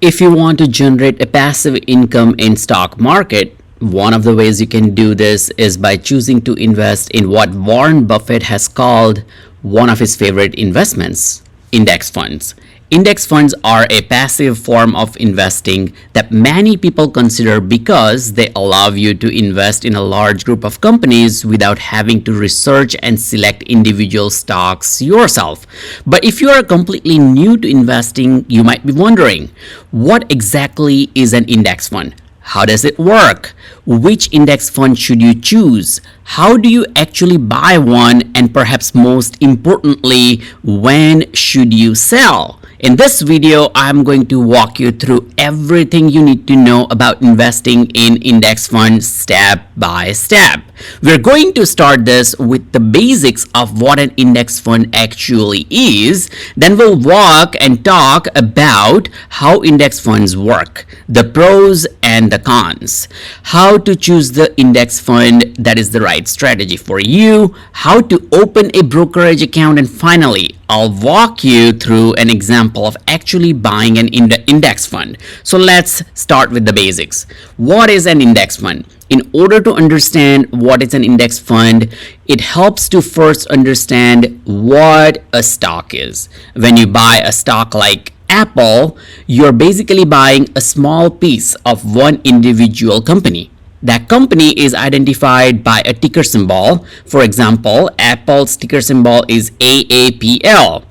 If you want to generate a passive income in stock market, one of the ways you can do this is by choosing to invest in what Warren Buffett has called one of his favorite investments, index funds. Index funds are a passive form of investing that many people consider because they allow you to invest in a large group of companies without having to research and select individual stocks yourself. But if you are completely new to investing, you might be wondering, what exactly is an index fund? How does it work? Which index fund should you choose? How do you actually buy one? And perhaps most importantly, when should you sell? In this video, I'm going to walk you through everything you need to know about investing in index funds step by step. We're going to start this with the basics of what an index fund actually is. Then we'll walk and talk about how index funds work, the pros and the cons, how to choose the index fund that is the right strategy for you, how to open a brokerage account, and finally, I'll walk you through an example of actually buying an index fund. So let's start with the basics. What is an index fund? In order to understand what is an index fund, it helps to first understand what a stock is. When you buy a stock like Apple, you're basically buying a small piece of one individual company. That company is identified by a ticker symbol. For example, Apple's ticker symbol is AAPL.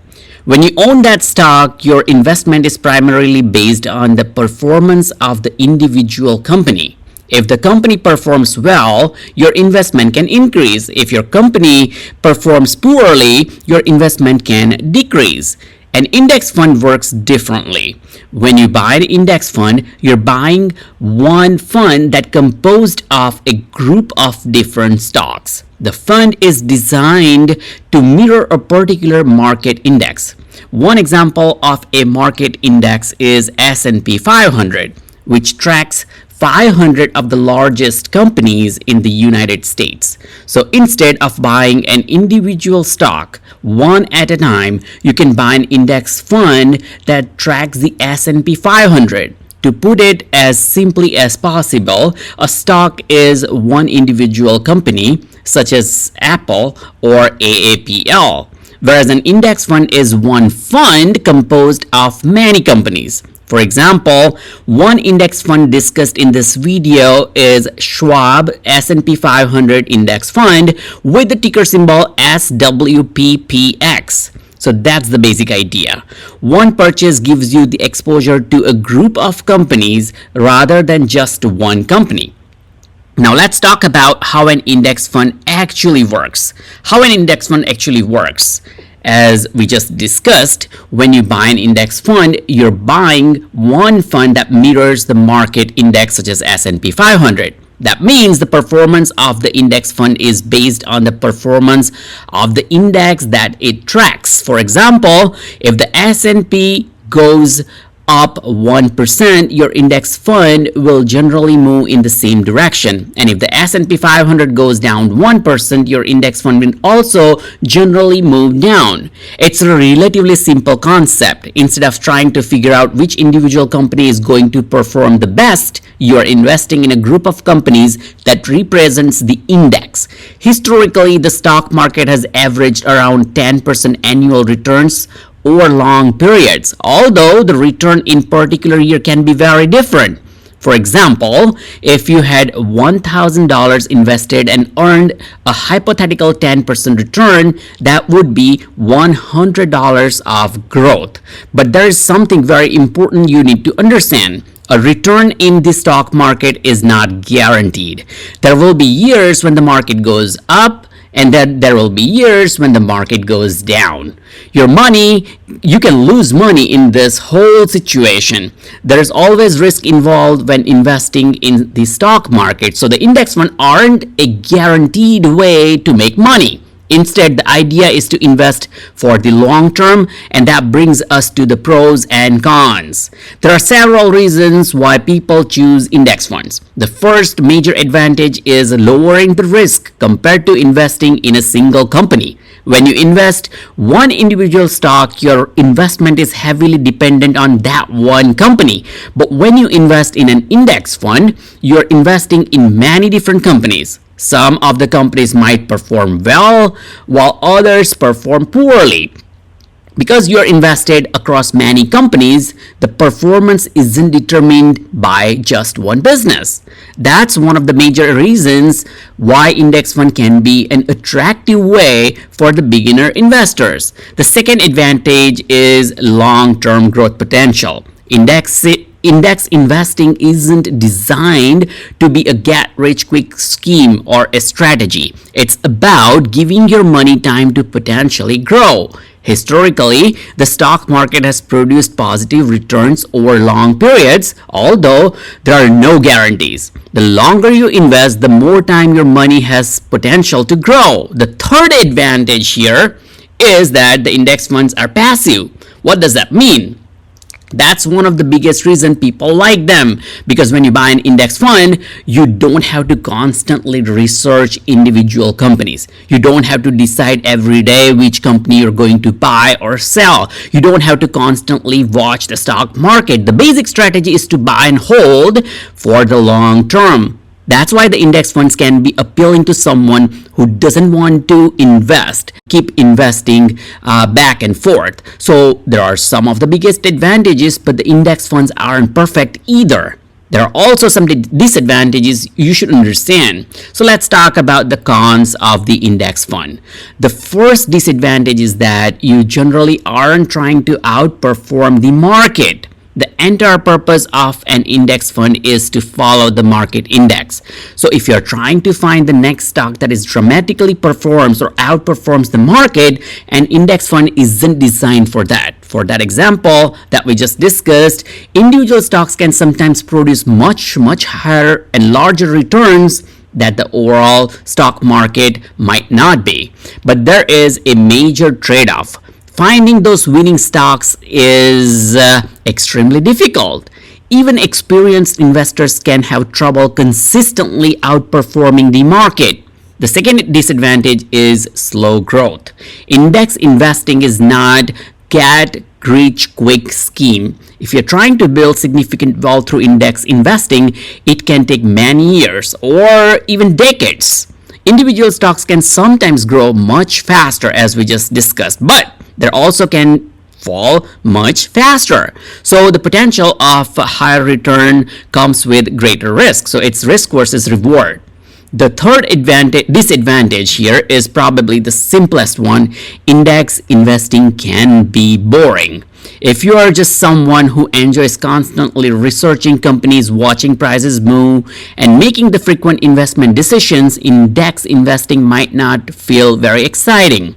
When you own that stock, your investment is primarily based on the performance of the individual company. If the company performs well, your investment can increase. If your company performs poorly, your investment can decrease. An index fund works differently. When you buy an index fund, you're buying one fund that composed of a group of different stocks. The fund is designed to mirror a particular market index. One example of a market index is S&P 500, which tracks 500 of the largest companies in the United States. So instead of buying an individual stock one at a time, you can buy an index fund that tracks the S&P 500. To put it as simply as possible, a stock is one individual company, such as Apple or AAPL, whereas an index fund is one fund composed of many companies. For example, one index fund discussed in this video is Schwab S&P 500 Index Fund with the ticker symbol SWPPX. So that's the basic idea. One purchase gives you the exposure to a group of companies rather than just one company. Now let's talk about how an index fund actually works. As we just discussed, when you buy an index fund, you're buying one fund that mirrors the market index such as S&P 500. That means the performance of the index fund is based on the performance of the index that it tracks. For example, if the S&P goes up 1%, your index fund will generally move in the same direction. And if the S&P 500 goes down 1%, your index fund will also generally move down. It's a relatively simple concept. Instead of trying to figure out which individual company is going to perform the best, you are investing in a group of companies that represents the index. Historically, the stock market has averaged around 10% annual returns over long periods, although the return in particular year can be very different. For example, if you had $1,000 invested and earned a hypothetical 10% return, that would be $100 of growth. But there is something very important you need to understand. A return in the stock market is not guaranteed. There will be years when the market goes up, and then there will be years when the market goes down. You can lose money in this whole situation. There is always risk involved when investing in the stock market. So the index funds aren't a guaranteed way to make money. Instead, the idea is to invest for the long term, and that brings us to the pros and cons. There are several reasons why people choose index funds. The first major advantage is lowering the risk compared to investing in a single company. When you invest one individual stock, your investment is heavily dependent on that one company. But when you invest in an index fund, you're investing in many different companies. Some of the companies might perform well, while others perform poorly. Because you're invested across many companies, the performance isn't determined by just one business. That's one of the major reasons why index fund can be an attractive way for the beginner investors. The second advantage is long-term growth potential. Index investing isn't designed to be a get-rich-quick scheme or a strategy. It's about giving your money time to potentially grow. Historically, the stock market has produced positive returns over long periods, although there are no guarantees. The longer you invest, the more time your money has potential to grow. The third advantage here is that the index funds are passive. What does that mean? That's one of the biggest reasons people like them, because when you buy an index fund, you don't have to constantly research individual companies. You don't have to decide every day which company you're going to buy or sell. You don't have to constantly watch the stock market. The basic strategy is to buy and hold for the long term. That's why the index funds can be appealing to someone who doesn't want to keep investing back and forth. So there are some of the biggest advantages, but the index funds aren't perfect either. There are also some disadvantages you should understand. So let's talk about the cons of the index fund. The first disadvantage is that you generally aren't trying to outperform the market. The entire purpose of an index fund is to follow the market index. So if you're trying to find the next stock that is dramatically performs or outperforms the market, an index fund isn't designed for that. For that example that we just discussed, individual stocks can sometimes produce much higher and larger returns that the overall stock market might not be. But there is a major trade-off. Finding those winning stocks is extremely difficult. Even experienced investors can have trouble consistently outperforming the market. The second disadvantage is slow growth. Index investing is not get-rich-quick scheme. If you're trying to build significant wealth through index investing, it can take many years or even decades. Individual stocks can sometimes grow much faster, as we just discussed, but they also can fall much faster. So the potential of a higher return comes with greater risk. So it's risk versus reward. The third disadvantage here is probably the simplest one. Index investing can be boring. If you are just someone who enjoys constantly researching companies, watching prices move, and making the frequent investment decisions, index investing might not feel very exciting.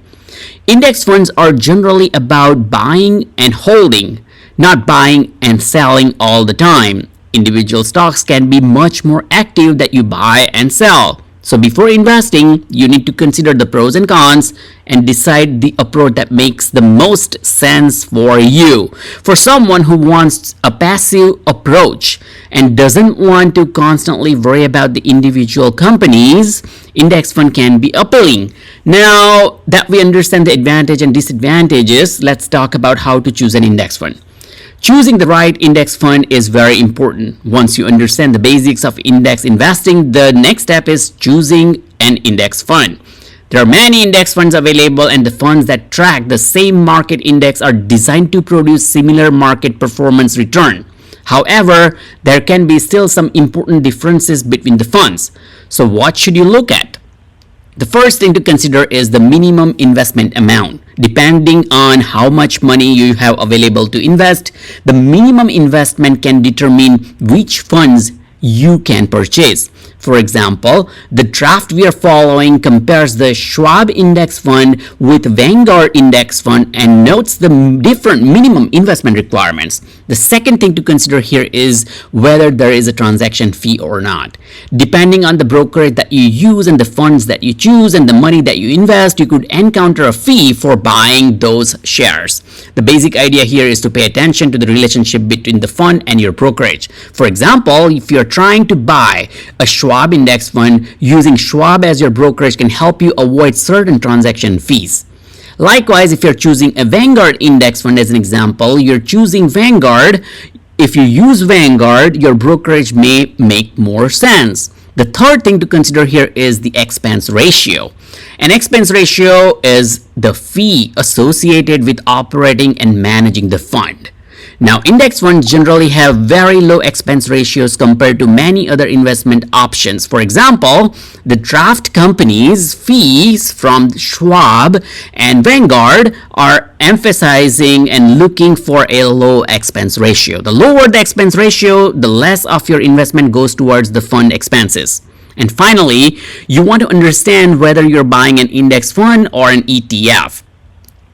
Index funds are generally about buying and holding, not buying and selling all the time. Individual stocks can be much more active that you buy and sell. So before investing, you need to consider the pros and cons and decide the approach that makes the most sense for you. For someone who wants a passive approach and doesn't want to constantly worry about the individual companies, index fund can be appealing. Now that we understand the advantage and disadvantages, let's talk about how to choose an index fund. Choosing the right index fund is very important. Once you understand the basics of index investing, the next step is choosing an index fund. There are many index funds available, and the funds that track the same market index are designed to produce similar market performance return. However, there can be still some important differences between the funds. So what should you look at? The first thing to consider is the minimum investment amount. Depending on how much money you have available to invest, the minimum investment can determine which funds you can purchase. For example, the draft we are following compares the Schwab index fund with Vanguard index fund and notes the different minimum investment requirements. The second thing to consider here is whether there is a transaction fee or not. Depending on the brokerage that you use and the funds that you choose and the money that you invest, you could encounter a fee for buying those shares. The basic idea here is to pay attention to the relationship between the fund and your brokerage. For example, if you're trying to buy a Schwab index fund, using Schwab as your brokerage can help you avoid certain transaction fees. Likewise, if you're choosing a Vanguard index fund as an example, you're choosing Vanguard. If you use Vanguard, your brokerage may make more sense. The third thing to consider here is the expense ratio. An expense ratio is the fee associated with operating and managing the fund. Now, index funds generally have very low expense ratios compared to many other investment options. For example, the draft companies' fees from Schwab and Vanguard are emphasizing and looking for a low expense ratio. The lower the expense ratio, the less of your investment goes towards the fund expenses. And finally, you want to understand whether you're buying an index fund or an ETF.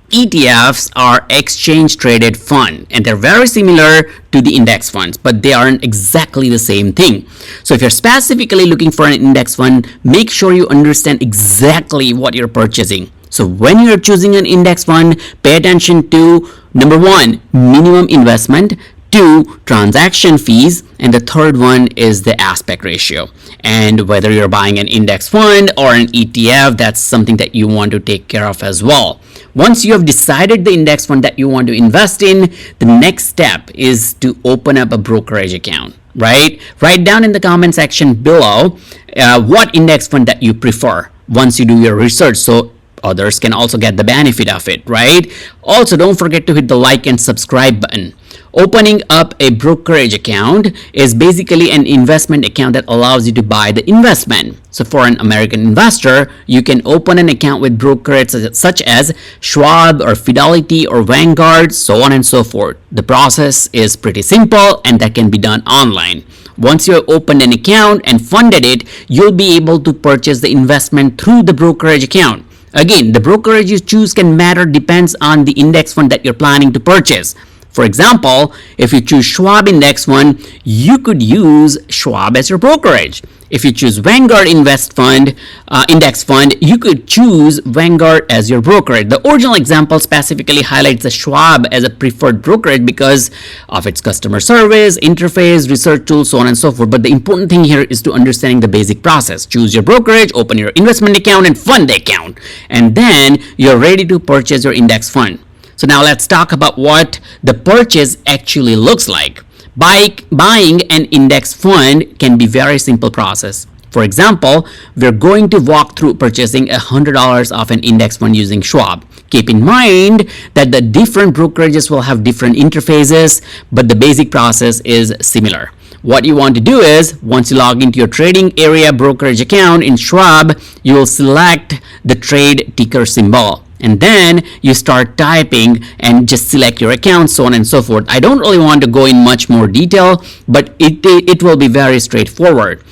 ETFs are exchange traded fund and they're very similar to the index funds, but they aren't exactly the same thing. So if you're specifically looking for an index fund, make sure you understand exactly what you're purchasing. So when you're choosing an index fund, pay attention to number 1, minimum investment, 2, transaction fees, and the third one is the aspect ratio. And whether you're buying an index fund or an ETF, that's something that you want to take care of as well. Once you have decided the index fund that you want to invest in, the next step is to open up a brokerage account, right? Write down in the comment section below what index fund that you prefer once you do your research, so others can also get the benefit of it, right? Also, don't forget to hit the like and subscribe button. Opening up a brokerage account is basically an investment account that allows you to buy the investment. So for an American investor, you can open an account with brokerage such as Schwab or Fidelity or Vanguard, so on and so forth. The process is pretty simple and that can be done online. Once you have opened an account and funded it, you'll be able to purchase the investment through the brokerage account. Again, the brokerage you choose can matter, depends on the index fund that you're planning to purchase. For example, if you choose Schwab index fund, you could use Schwab as your brokerage. If you choose Vanguard index fund, you could choose Vanguard as your brokerage. The original example specifically highlights the Schwab as a preferred brokerage because of its customer service, interface, research tools, so on and so forth. But the important thing here is to understanding the basic process. Choose your brokerage, open your investment account, and fund the account. And then you're ready to purchase your index fund. So now let's talk about what the purchase actually looks like. Buying an index fund can be a very simple process. For example, we're going to walk through purchasing $100 of an index fund using Schwab. Keep in mind that the different brokerages will have different interfaces, but the basic process is similar. What you want to do is, once you log into your trading area brokerage account in Schwab, you will select the trade ticker symbol. And then you start typing and just select your account, so on and so forth. I don't really want to go in much more detail, but it will be very straightforward.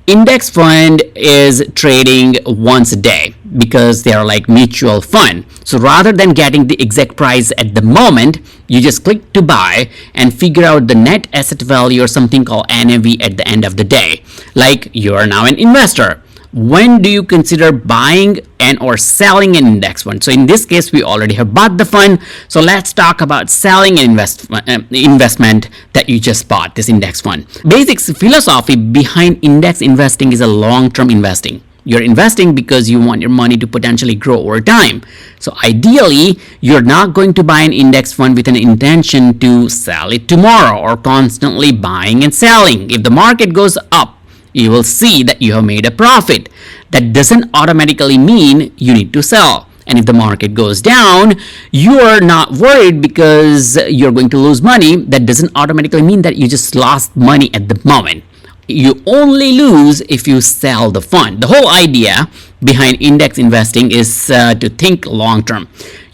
Index fund is trading once a day because they are like mutual fund. So rather than getting the exact price at the moment, you just click to buy and figure out the net asset value or something called NAV at the end of the day. Like you are now an investor. When do you consider buying and or selling an index fund? So in this case, we already have bought the fund. So let's talk about selling an investment that you just bought, this index fund. Basic philosophy behind index investing is a long-term investing. You're investing because you want your money to potentially grow over time. So ideally, you're not going to buy an index fund with an intention to sell it tomorrow or constantly buying and selling. If the market goes up, you will see that you have made a profit. That doesn't automatically mean you need to sell. And if the market goes down, you are not worried because you're going to lose money. That doesn't automatically mean that you just lost money at the moment. You only lose if you sell the fund. The whole idea behind index investing is to think long term.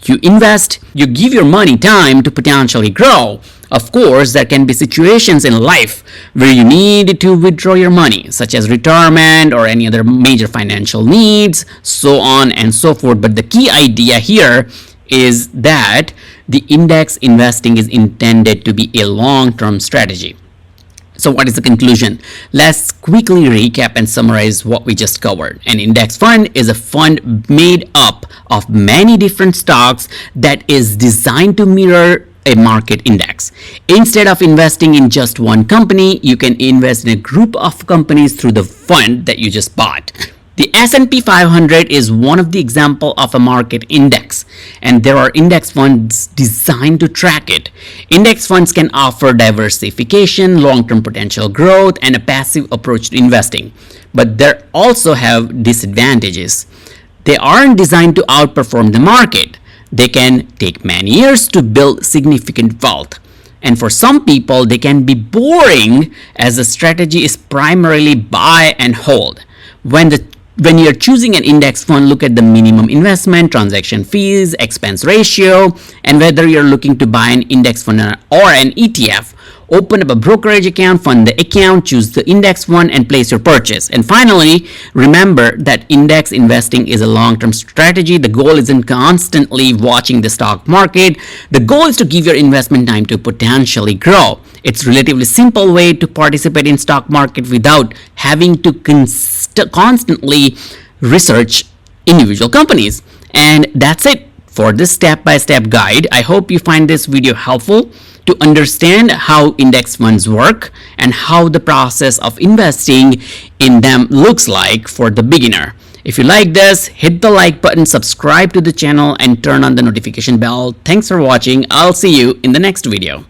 You invest, you give your money time to potentially grow, Of course, there can be situations in life where you need to withdraw your money, such as retirement or any other major financial needs, so on and so forth. But the key idea here is that the index investing is intended to be a long-term strategy. So what is the conclusion? Let's quickly recap and summarize what we just covered. An index fund is a fund made up of many different stocks that is designed to mirror a market index. Instead of investing in just one company, you can invest in a group of companies through the fund that you just bought. The S&P 500 is one of the example of a market index, and there are index funds designed to track it. Index funds can offer diversification, long-term potential growth, and a passive approach to investing, but they also have disadvantages. They aren't designed to outperform the market. They can take many years to build significant wealth. And for some people, they can be boring as the strategy is primarily buy and hold. When you're choosing an index fund, look at the minimum investment, transaction fees, expense ratio, and whether you're looking to buy an index fund or an ETF. Open up a brokerage account, fund the account, choose the index fund, and place your purchase. And finally, remember that index investing is a long-term strategy. The goal isn't constantly watching the stock market. The goal is to give your investment time to potentially grow. It's a relatively simple way to participate in stock market without having to constantly research individual companies. And that's it for this step-by-step guide. I hope you find this video helpful to understand how index funds work and how the process of investing in them looks like for the beginner. If you like this, hit the like button, subscribe to the channel, and turn on the notification bell. Thanks for watching. I'll see you in the next video.